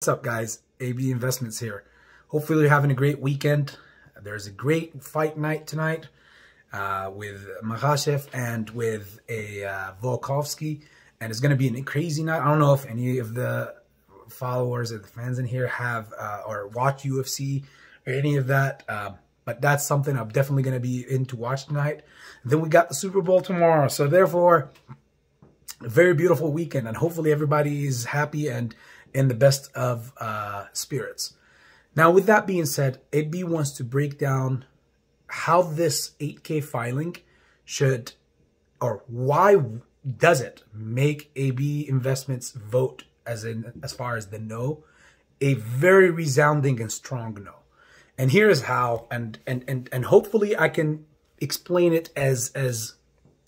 What's up, guys? AB Investments here. Hopefully you're having a great weekend. There's a great fight night tonight with Makhachev and with Volkovsky, and it's going to be a crazy night. I don't know if any of the followers or the fans in here have or watch UFC or any of that, but that's something I'm definitely going to be in to watch tonight. Then we got the Super Bowl tomorrow, so therefore a very beautiful weekend, and hopefully everybody is happy and in the best of spirits. Now, with that being said, AB wants to break down how this 8K filing should, or why does it make AB Investments vote as far as the no, a very resounding and strong no. And here's how, and hopefully I can explain it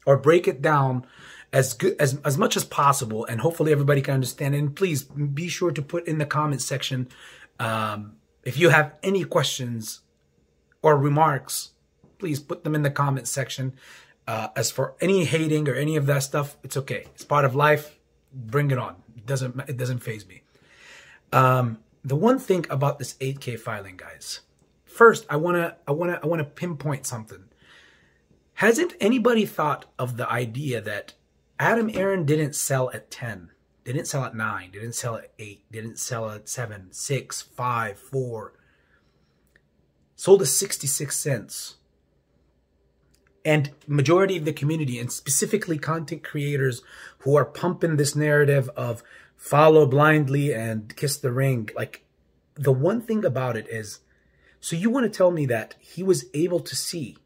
or break it down as much as possible, and hopefully everybody can understand. And please be sure to put in the comment section if you have any questions or remarks. Please put them in the comment section. As for any hating or any of that stuff, it's okay. It's part of life. Bring it on. It doesn't faze me. The one thing about this 8K filing, guys. First, I wanna pinpoint something. Hasn't anybody thought of the idea that Adam Aron didn't sell at 10, didn't sell at 9, didn't sell at 8, didn't sell at 7, 6, 5, 4, sold at 66 cents. And majority of the community, and specifically content creators who are pumping this narrative of follow blindly and kiss the ring, like, the one thing about it is, so you want to tell me that he was able to see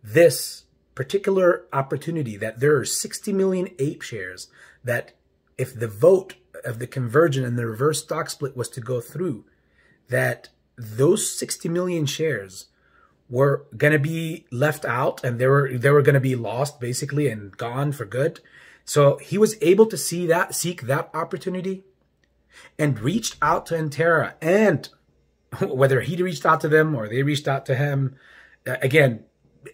this particular opportunity, that there are 60 million ape shares, that if the vote of the conversion and the reverse stock split was to go through, that those 60 million shares were going to be left out, and they were going to be lost basically and gone for good. So he was able to seek that opportunity and reached out to Antera, and whether he reached out to them or they reached out to him, again,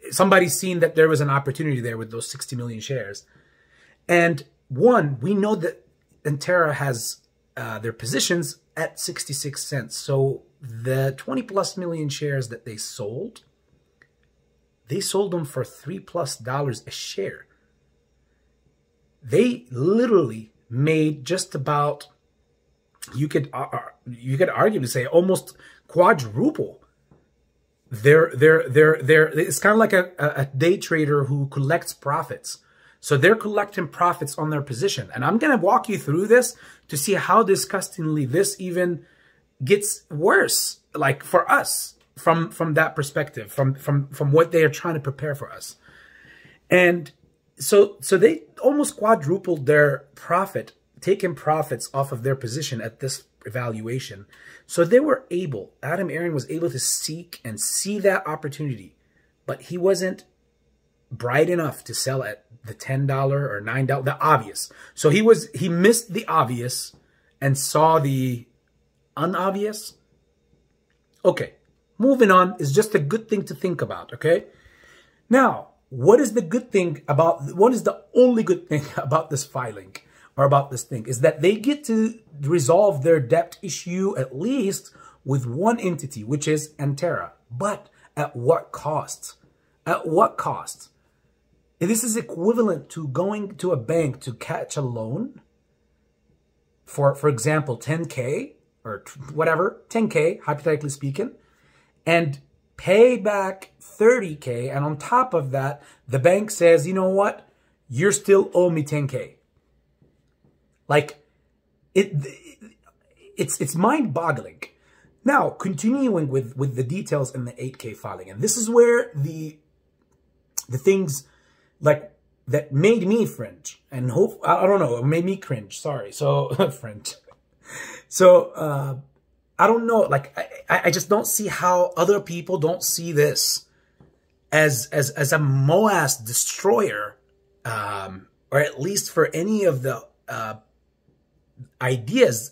somebody's seen that there was an opportunity there with those 60 million shares. And one, we know that Antera has their positions at 66 cents. So the 20 plus million shares that they sold them for $3+ a share. They literally made just about, you could arguably say, almost quadruple it's kind of like a day trader who collects profits. So they're collecting profits on their position. And I'm going to walk you through this to see how disgustingly this even gets worse, like for us, from that perspective, from what they are trying to prepare for us. And so they almost quadrupled their profit, taking profits off of their position at this evaluation. So they were able, Adam Aron was able to seek and see that opportunity, but he wasn't bright enough to sell at the $10 or $9, the obvious. So he missed the obvious and saw the unobvious. Okay, moving on is just a good thing to think about, okay? Now, what is the only good thing about this filing? Or about this thing is that they get to resolve their debt issue at least with one entity, which is Antera. But at what cost? At what cost? This is equivalent to going to a bank to catch a loan for example, 10K or whatever, 10K, hypothetically speaking, and pay back 30K. And on top of that, the bank says, you know what? You're still owe me 10K. Like, it's mind-boggling. Now, continuing with the details in the 8K filing, and this is where the things like that made me cringe, and I don't know, it made me cringe. Sorry, so French. So I don't know, like I just don't see how other people don't see this as a MOAS destroyer, or at least for any of the ideas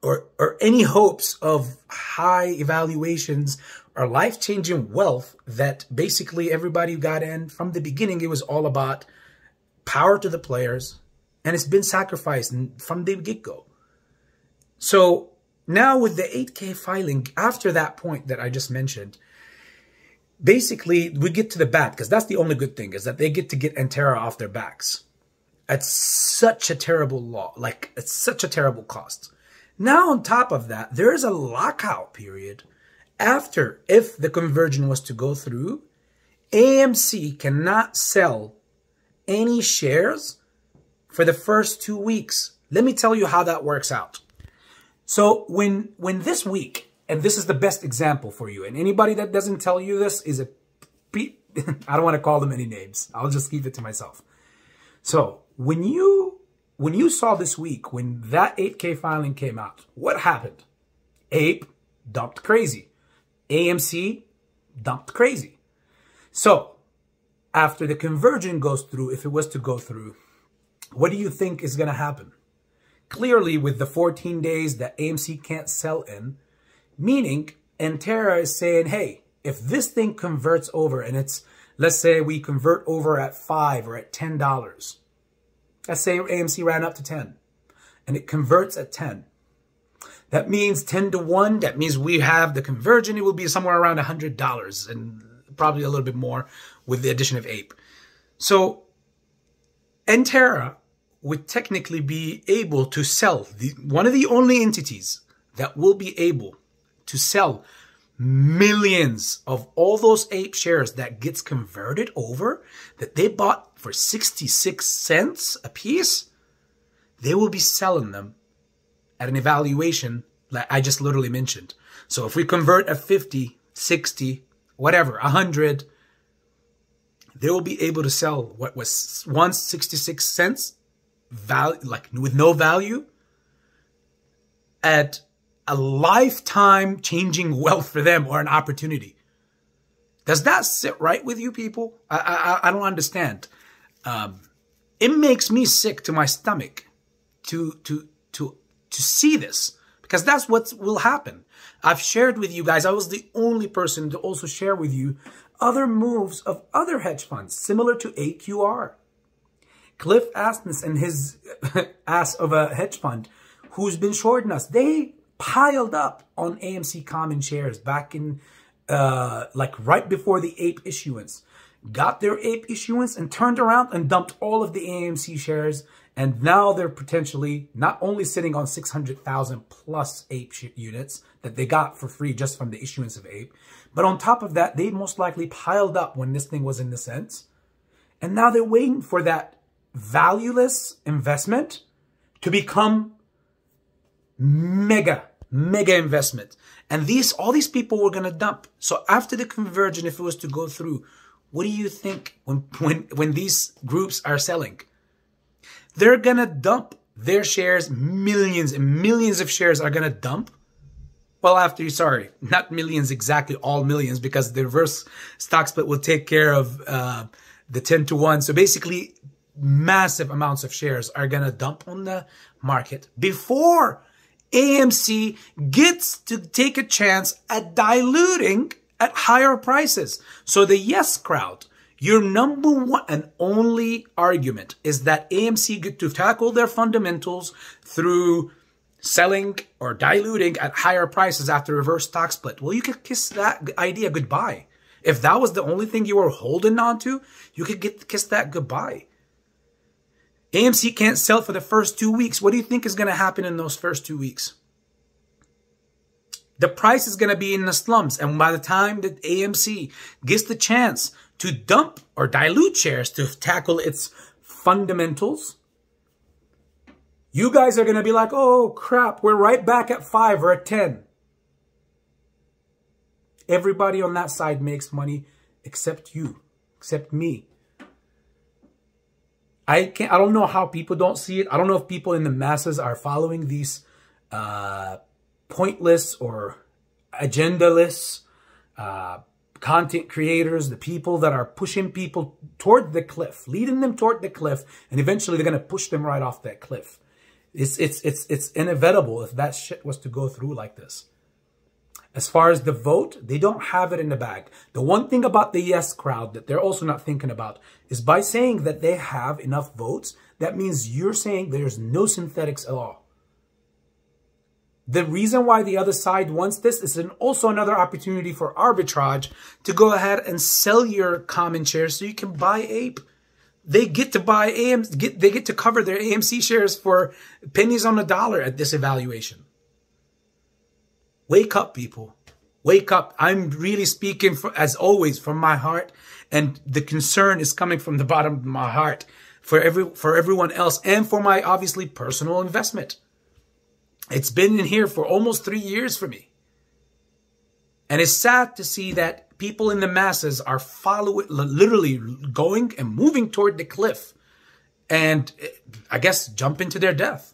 or any hopes of high evaluations or life-changing wealth that basically everybody got in. From the beginning, it was all about power to the players, and it's been sacrificed from the get-go. So now with the 8K filing, after that point that I just mentioned, basically we get to the bat, because that's the only good thing, is that they get to get Antera off their backs. It's such a terrible law. Like, it's such a terrible cost. Now, on top of that, there is a lockout period after, if the conversion was to go through, AMC cannot sell any shares for the first 2 weeks. Let me tell you how that works out. So when this week, and this is the best example for you, and anybody that doesn't tell you this is a, I don't want to call them any names. I'll just keep it to myself. So when you saw this week, when that 8K filing came out, what happened? Ape dumped crazy. AMC dumped crazy. So after the conversion goes through, if it was to go through, what do you think is going to happen? Clearly, with the 14 days that AMC can't sell in, meaning Antera is saying, hey, if this thing converts over and it's, let's say we convert over at $5 or at $10. Let's say AMC ran up to 10 and it converts at 10. That means 10 to 1. That means we have the conversion. It will be somewhere around $100 and probably a little bit more with the addition of Ape. So Antera would technically be able to sell, one of the only entities that will be able to sell millions of all those Ape shares that gets converted over, that they bought for 66 cents a piece. They will be selling them at an evaluation like I just literally mentioned. So if we convert a 50, 60, whatever, 100, they will be able to sell what was once 66 cents value, like with no value, at a lifetime changing wealth for them, or an opportunity. Does that sit right with you people? I don't understand. It makes me sick to my stomach to see this, because that's what will happen. I've shared with you guys, I was the only person to also share with you other moves of other hedge funds similar to AQR. Cliff Asness and his ass of a hedge fund who's been shorting us, they piled up on AMC common shares back in like right before the Ape issuance. Got their Ape issuance and turned around and dumped all of the AMC shares. And now they're potentially not only sitting on 600,000 plus Ape units that they got for free just from the issuance of Ape, but on top of that, they most likely piled up when this thing was in the cents. And now they're waiting for that valueless investment to become mega investment. And all these people were going to dump. So after the conversion, if it was to go through, what do you think when these groups are selling? They're going to dump their shares. Millions and millions of shares are going to dump. Well, sorry, not millions exactly, all millions, because the reverse stock split will take care of the 10 to 1. So basically, massive amounts of shares are going to dump on the market before AMC gets to take a chance at diluting at higher prices. So the yes crowd, your number one and only argument is that AMC get to tackle their fundamentals through selling or diluting at higher prices after reverse stock split. Well, you could kiss that idea goodbye. If that was the only thing you were holding on to, you could kiss that goodbye. AMC can't sell for the first 2 weeks. What do you think is going to happen in those first 2 weeks? The price is going to be in the slums. And by the time that AMC gets the chance to dump or dilute shares to tackle its fundamentals, you guys are going to be like, oh, crap, we're right back at 5 or at 10. Everybody on that side makes money except you, except me. I don't know how people don't see it. I don't know if people in the masses are following these pointless or agendaless content creators, the people that are pushing people toward the cliff, leading them toward the cliff, and eventually they're going to push them right off that cliff. It's inevitable if that shit was to go through like this. As far as the vote, they don't have it in the bag. The one thing about the yes crowd that they're also not thinking about is by saying that they have enough votes, that means you're saying there's no synthetics at all. The reason why the other side wants this is also another opportunity for arbitrage to go ahead and sell your common shares so you can buy Ape. They get to buy AMC, they get to cover their AMC shares for pennies on the dollar at this evaluation. Wake up, people. Wake up. I'm really speaking, as always, from my heart. And the concern is coming from the bottom of my heart for everyone else and for my, obviously, personal investment. It's been in here for almost 3 years for me. And it's sad to see that people in the masses are literally going and moving toward the cliff. And I guess jump into their death.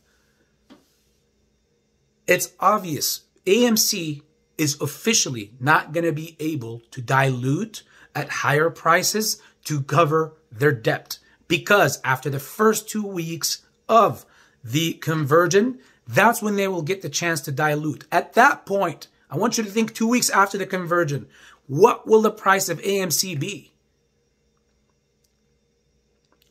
It's obvious. AMC is officially not going to be able to dilute at higher prices to cover their debt. Because after the first 2 weeks of the conversion, that's when they will get the chance to dilute. At that point, I want you to think 2 weeks after the conversion, what will the price of AMC be?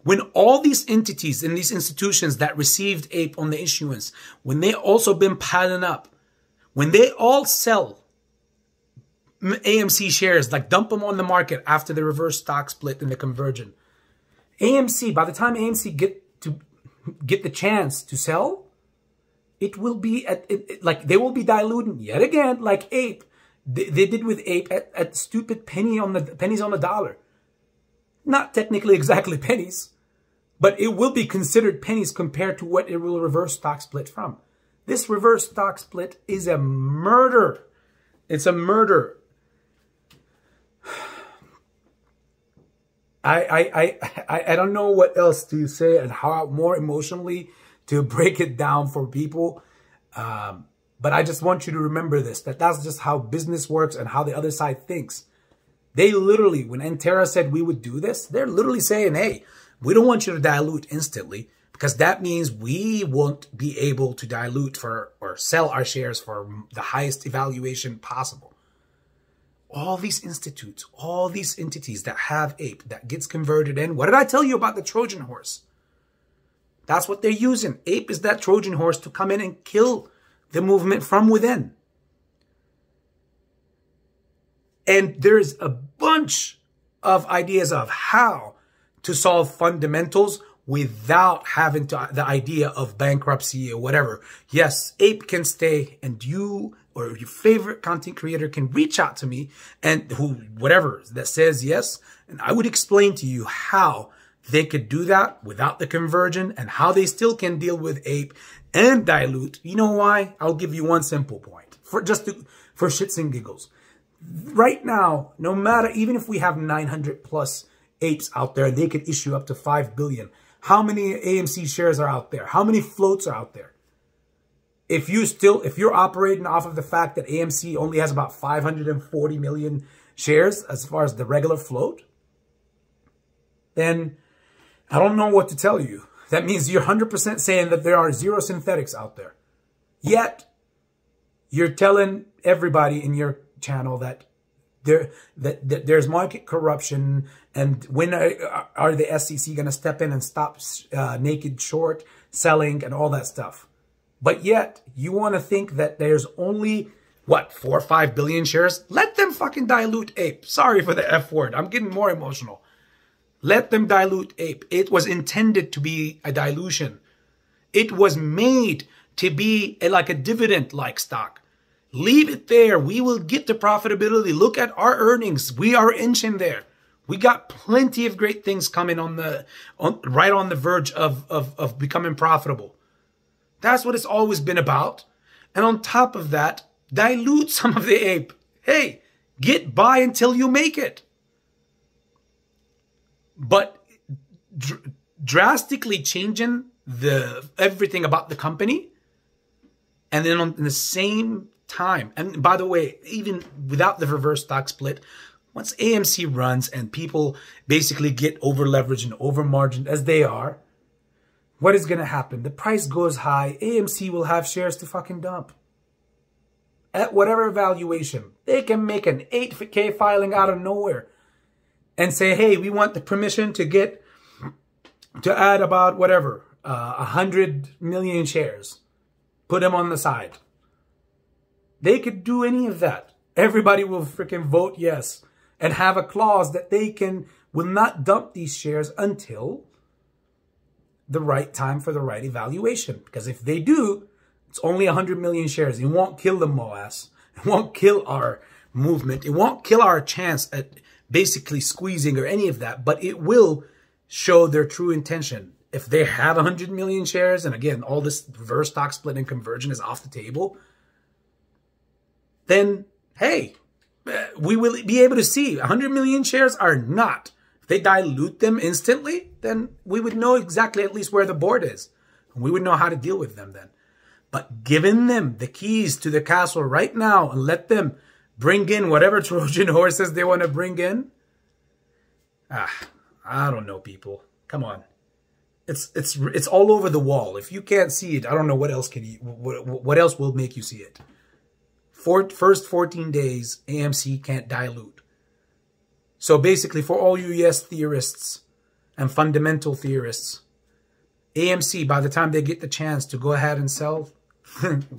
When all these entities and these institutions that received Ape on the issuance, when they also been piling up, when they all sell AMC shares, like dump them on the market after the reverse stock split and the conversion, AMC, by the time AMC get the chance to sell, it will be like they will be diluting yet again, like Ape. They did with Ape at stupid pennies on the dollar. Not technically exactly pennies, but it will be considered pennies compared to what it will reverse stock split from. This reverse stock split is a murder. It's a murder. I don't know what else to say and how more emotionally to break it down for people. But I just want you to remember this, that's just how business works and how the other side thinks. They literally, when Antera said we would do this, they're literally saying, hey, we don't want you to dilute instantly because that means we won't be able to dilute or sell our shares for the highest evaluation possible. All these institutes, all these entities that have Ape that gets converted in. What did I tell you about the Trojan horse? That's what they're using. Ape is that Trojan horse to come in and kill the movement from within. And there's a bunch of ideas of how to solve fundamentals without having the idea of bankruptcy or whatever. Yes, Ape can stay, and you or your favorite content creator can reach out to me and whatever that says yes. And I would explain to you how they could do that without the conversion and how they still can deal with Ape and dilute. You know why? I'll give you one simple point for shits and giggles. Right now, no matter, even if we have 900 plus Apes out there, they could issue up to 5 billion. How many AMC shares are out there? How many floats are out there? If you're operating off of the fact that AMC only has about 540 million shares as far as the regular float, then I don't know what to tell you. That means you're 100% saying that there are zero synthetics out there. Yet, you're telling everybody in your channel that there's market corruption, and when are the SEC going to step in and stop naked short selling and all that stuff? But yet, you want to think that there's only, what, 4 or 5 billion shares? Let them fucking dilute Ape. Sorry for the F word. I'm getting more emotional. Let them dilute Ape. It was intended to be a dilution. It was made to be like a dividend-like stock. Leave it there. We will get to profitability. Look at our earnings. We are inching there. We got plenty of great things coming right on the verge of becoming profitable. That's what it's always been about. And on top of that, dilute some of the Ape. Hey, get by until you make it. But drastically changing everything about the company, and then in the same time, and by the way, even without the reverse stock split, once AMC runs and people basically get over leveraged and over margined as they are, what is going to happen? The price goes high. AMC will have shares to fucking dump. At whatever valuation. They can make an 8K filing out of nowhere and say, hey, we want the permission to add about whatever, 100 million shares. Put them on the side. They could do any of that. Everybody will freaking vote yes and have a clause that they will not dump these shares until the right time for the right evaluation. Because if they do, it's only 100 million shares. It won't kill the MOAS. It won't kill our movement. It won't kill our chance at basically squeezing or any of that. But it will show their true intention. If they have 100 million shares, and again, all this reverse stock split and conversion is off the table, then, hey, we will be able to see 100 million shares are not. If they dilute them instantly, then we would know exactly at least where the board is. And we would know how to deal with them then. But giving them the keys to the castle right now and let them bring in whatever Trojan horses they want to bring in, I don't know, people. Come on. It's all over the wall. If you can't see it, I don't know what else what else will make you see it. First 14 days, AMC can't dilute. So basically, for all you yes theorists and fundamental theorists, AMC, by the time they get the chance to go ahead and sell,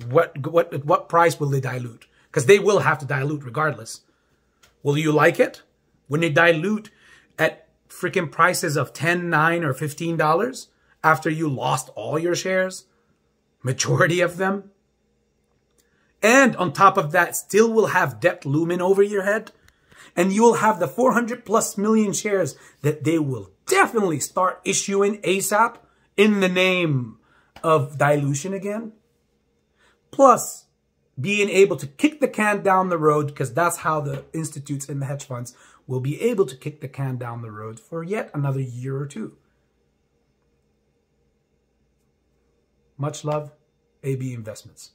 what price will they dilute? Because they will have to dilute regardless. Will you like it when they dilute at freaking prices of $10, $9, or $15 after you lost all your shares? Majority of them. And on top of that, still will have debt looming over your head. And you will have the 400+ million shares that they will definitely start issuing ASAP in the name of dilution again. Plus, being able to kick the can down the road, because that's how the institutes and the hedge funds will be able to kick the can down the road for yet another year or two. Much love, AB Investments.